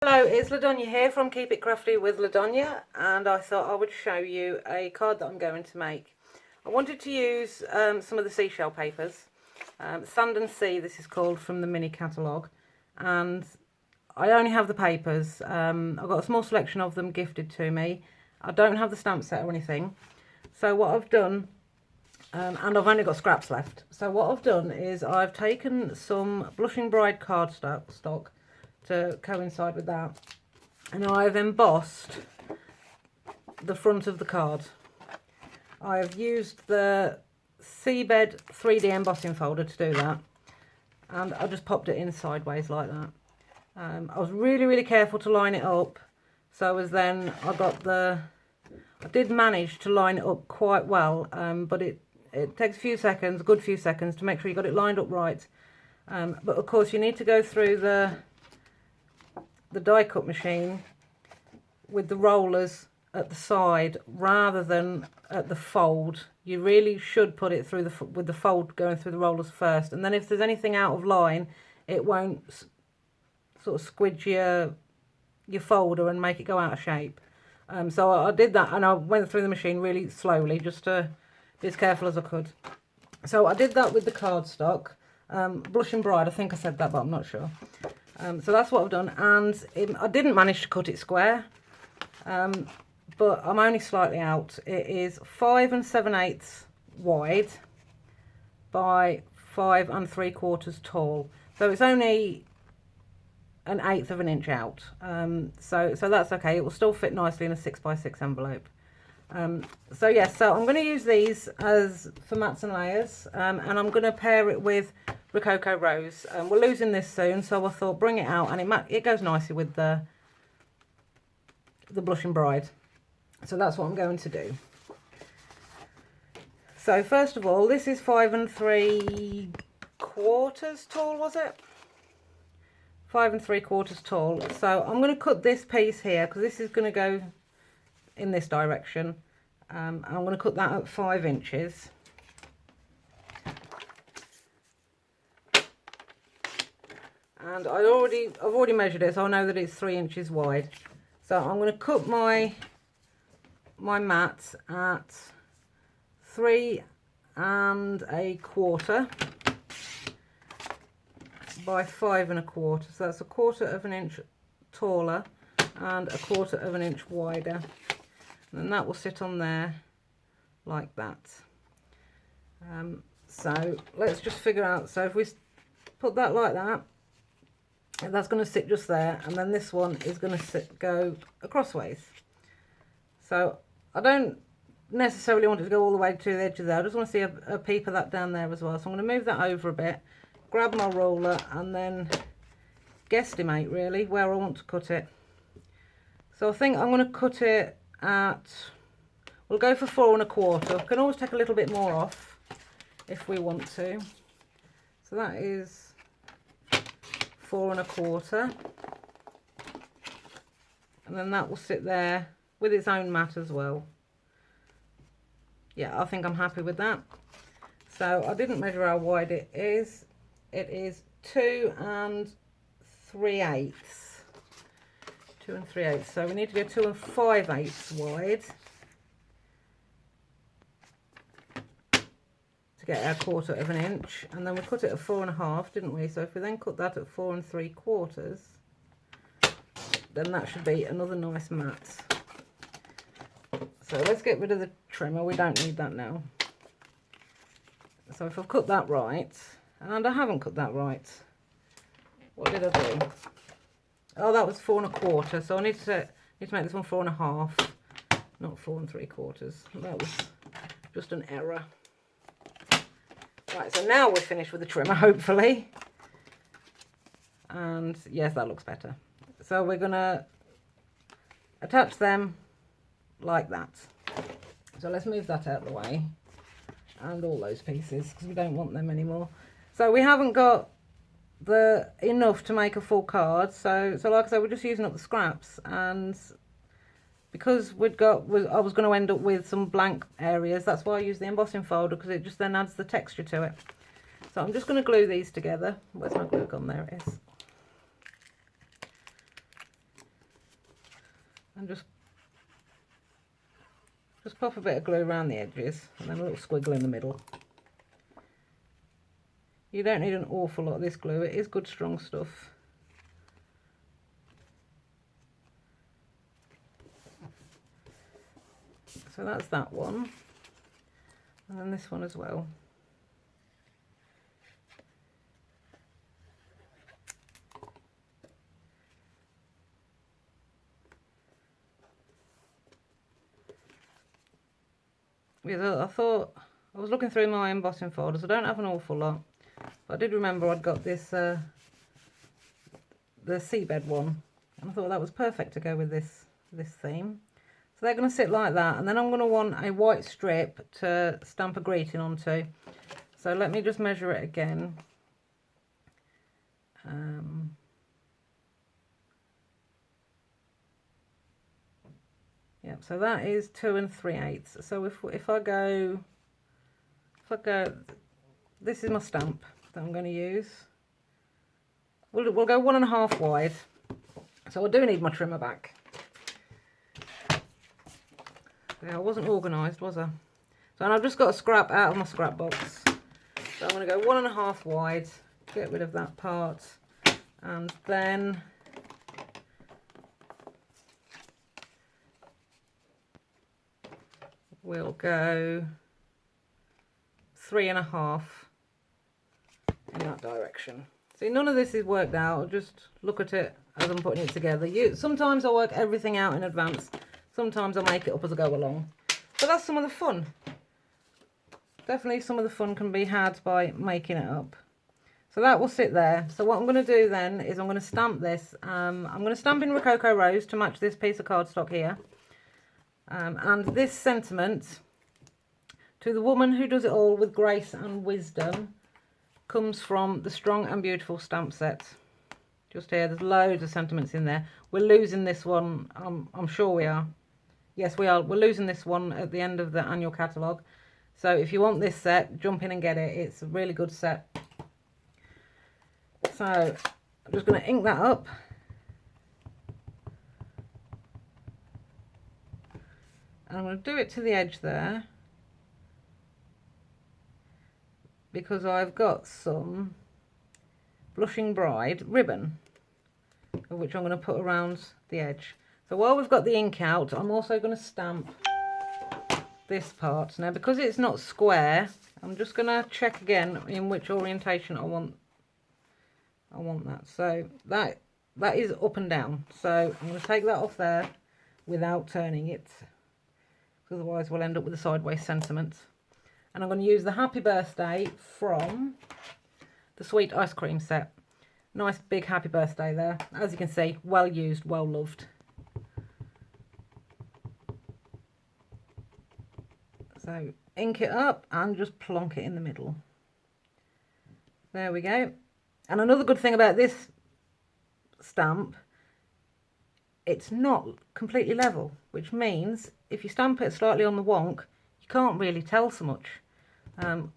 Hello, it's LaDonia here from Keep It Crafty with LaDonia, and I thought I would show you a card that I'm going to make. I wanted to use some of the seashell papers, Sand and Sea this is called, from the mini catalogue, and I only have the papers. I've got a small selection of them gifted to me. I don't have the stamp set or anything, so what I've done, and I've only got scraps left, so what I've done is I've taken some Blushing Bride cardstock to coincide with that, and I've embossed the front of the card. I've used the Seabed 3D embossing folder to do that, and I just popped it in sideways like that. I was really careful to line it up, so as then I did manage to line it up quite well, but it takes a good few seconds to make sure you got it lined up right. But of course you need to go through the die cut machine with the rollers at the side rather than at the fold. You really should put it through with the fold going through the rollers first, and then if there's anything out of line it won't sort of squidge your folder and make it go out of shape. So I did that, and I went through the machine really slowly just to be as careful as I could. So I did that with the cardstock. Blushing Bride, I think I said that, but I'm not sure. So that's what I've done, and I didn't manage to cut it square, but I'm only slightly out. It is 5 7/8 wide by 5 3/4 tall, so it's only 1/8 of an inch out. So that's okay. It will still fit nicely in a 6x6 envelope. So yes, so I'm going to use these as for mats and layers, and I'm going to pair it with Rococo Rose. We're losing this soon, so I thought bring it out, and it goes nicely with the Blushing Bride. So that's what I'm going to do. So first of all, this is 5 3/4 tall, was it? 5 3/4 tall. So I'm going to cut this piece here because this is going to go in this direction. I'm going to cut that at 5 inches. And I've already measured it, so I know that it's 3 inches wide. So I'm going to cut my mat at 3 1/4 by 5 1/4. So that's 1/4 of an inch taller and 1/4 of an inch wider. And then that will sit on there like that. So let's just figure out. So if we put that like that, that's going to sit just there, and then this one is going to go acrossways. So I don't necessarily want it to go all the way to the edge of there. I just want to see a peep of that down there as well. So I'm going to move that over a bit, grab my ruler, and then guesstimate really where I want to cut it. So I think I'm going to cut it at, we'll go for 4 1/4. We can always take a little bit more off if we want to. So that is 4 1/4, and then that will sit there with its own mat as well. Yeah, I think I'm happy with that. So I didn't measure how wide it is. It is 2 3/8. 2 3/8. So we need to go 2 5/8 wide to get our 1/4 of an inch, and then we cut it at 4 1/2, didn't we? So if we then cut that at 4 3/4, then that should be another nice mat. So let's get rid of the trimmer. We don't need that now. So if I've cut that right, and I haven't cut that right, what did I do? Oh, that was 4 1/4. So I need to make this one 4 1/2, not 4 3/4. That was just an error. Right, so now we're finished with the trimmer, hopefully. And yes, that looks better. So we're going to attach them like that. So let's move that out of the way, and all those pieces, because we don't want them anymore. So we haven't got enough to make a full card. So like I said, we're just using up the scraps, and because I was going to end up with some blank areas, that's why I use the embossing folder, because it just then adds the texture to it. So I'm just going to glue these together. Where's my glue gun? There it is. and just pop a bit of glue around the edges and then a little squiggle in the middle. You don't need an awful lot of this glue, it is good strong stuff. So that's that one, and then this one as well. Yeah, I thought, I was looking through my embossing folders, I don't have an awful lot, but I did remember I'd got this, the seabed one, and I thought that was perfect to go with this theme. So they're going to sit like that, and then I'm going to want a white strip to stamp a greeting onto. So let me just measure it again. Yep, so that is 2 3/8. So if I go, this is my stamp that I'm going to use. We'll go 1.5 wide. So I do need my trimmer back. Yeah, I wasn't organised, was I? So, and I've just got a scrap out of my scrap box. So I'm going to go 1.5 wide, get rid of that part, and then we'll go 3.5 in that direction. See, none of this is worked out. I'll just look at it as I'm putting it together. Sometimes I work everything out in advance. Sometimes I make it up as I go along. But that's some of the fun. Definitely some of the fun can be had by making it up. So that will sit there. So what I'm going to do then is I'm going to stamp this. I'm going to stamp in Rococo Rose to match this piece of cardstock here. And this sentiment, to the woman who does it all with grace and wisdom, comes from the Strong and Beautiful stamp set. Just here, there's loads of sentiments in there. We're losing this one, I'm sure we are. Yes, we are. We're losing this one at the end of the annual catalogue. So if you want this set, jump in and get it. It's a really good set. So I'm just going to ink that up. And I'm going to do it to the edge there, because I've got some Blushing Bride ribbon, which I'm going to put around the edge. So while we've got the ink out, I'm also going to stamp this part. Now, because it's not square, I'm just going to check again in which orientation I want that. So that is up and down. So I'm going to take that off there without turning it, otherwise we'll end up with a sideways sentiment. And I'm going to use the Happy Birthday from the Sweet Ice Cream set. Nice big happy birthday there. As you can see, well used, well loved. So ink it up and just plonk it in the middle. There we go. And another good thing about this stamp, it's not completely level, which means if you stamp it slightly on the wonk, you can't really tell so much,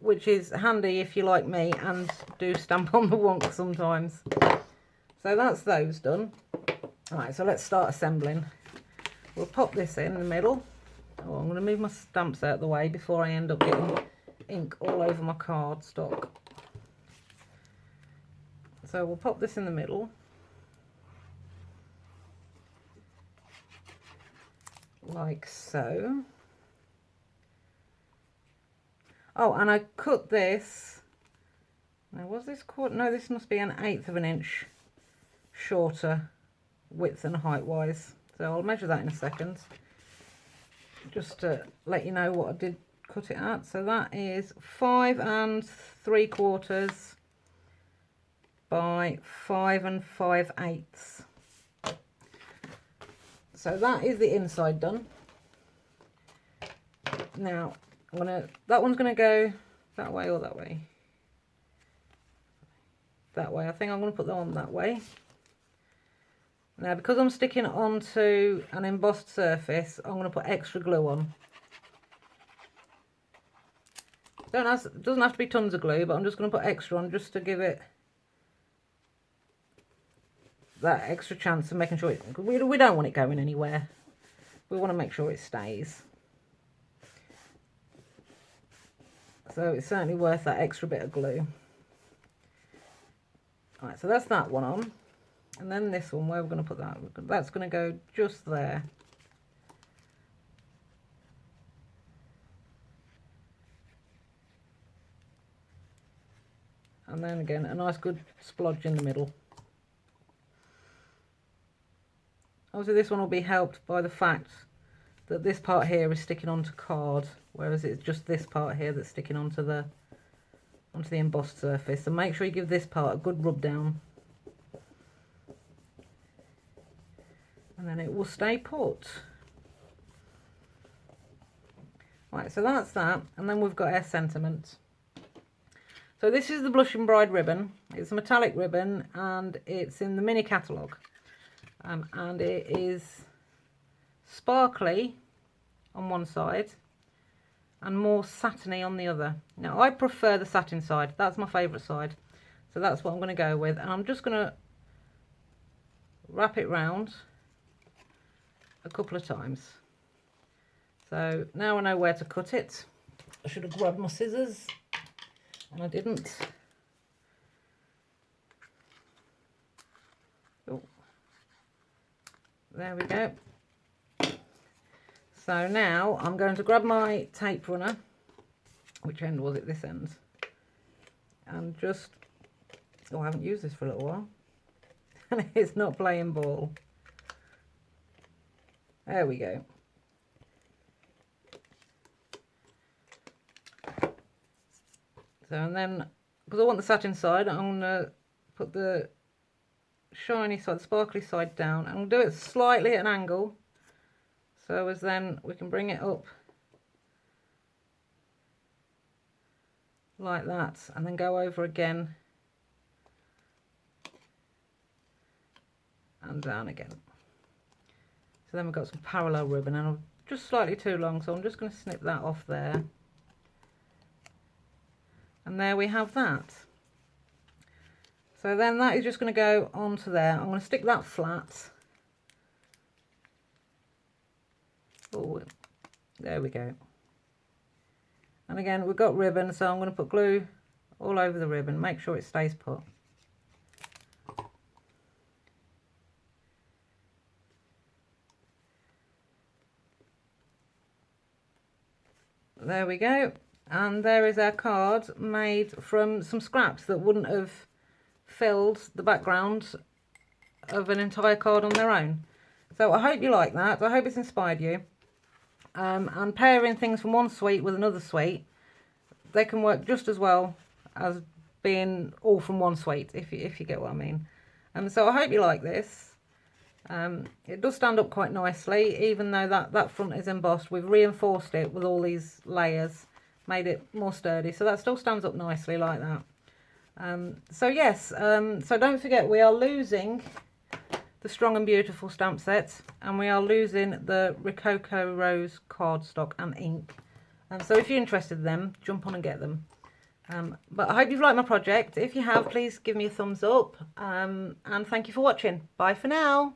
which is handy if you're like me and do stamp on the wonk sometimes. So that's those done. Alright, so let's start assembling. We'll pop this in the middle. Oh, I'm going to move my stamps out of the way before I end up getting ink all over my cardstock. So we'll pop this in the middle. Like so. Oh, and I cut this. Now, was this quarter? No, this must be 1/8 of an inch shorter width and height wise. So I'll measure that in a second, just to let you know what I did cut it at. So that is 5 3/4 by 5 5/8. So that is the inside done. Now that one's gonna go that way or that way. That way. I think I'm gonna put that on that way. Now, because I'm sticking it onto an embossed surface, I'm going to put extra glue on. It doesn't have to be tons of glue, but I'm just going to put extra on just to give it that extra chance of making sure we don't want it going anywhere. we want to make sure it stays. So it's certainly worth that extra bit of glue. Alright, so that's that one on. And then this one, where we're going to put that? That's going to go just there. And then again, a nice good splodge in the middle. Obviously this one will be helped by the fact that this part here is sticking onto card, whereas it's just this part here that's sticking onto the embossed surface. So make sure you give this part a good rub down. And then it will stay put. Right, so that's that. And then we've got our sentiment. So this is the Blushing Bride ribbon. It's a metallic ribbon and it's in the mini catalogue. And it is sparkly on one side and more satiny on the other. Now I prefer the satin side. That's my favourite side. So that's what I'm going to go with. And I'm just going to wrap it round a couple of times. So now I know where to cut it. I should have grabbed my scissors and I didn't. Oh, there we go. So now I'm going to grab my tape runner. Which end was it? This end. And just, oh, I haven't used this for a little while. And it's not playing ball. There we go. So, and then, because I want the satin side, I'm going to put the shiny side, the sparkly side down, and do it slightly at an angle, so as then we can bring it up like that, and then go over again and down again. So then we've got some parallel ribbon, and I'm just slightly too long, so I'm just going to snip that off there. And there we have that. So then that is just going to go onto there. I'm going to stick that flat. Oh, there we go. And again, we've got ribbon, so I'm going to put glue all over the ribbon. Make sure it stays put. There we go. And there is our card made from some scraps that wouldn't have filled the background of an entire card on their own. So I hope you like that. I hope it's inspired you. And pairing things from one suite with another suite, they can work just as well as being all from one suite, if you get what I mean. So I hope you like this. It does stand up quite nicely, even though that front is embossed. We've reinforced it with all these layers, made it more sturdy, so that still stands up nicely like that. So yes, so don't forget, we are losing the Strong and Beautiful stamp set, and we are losing the Rococo Rose cardstock and ink. So if you're interested in them, jump on and get them. But I hope you've liked my project. If you have, please give me a thumbs up, and thank you for watching. Bye for now.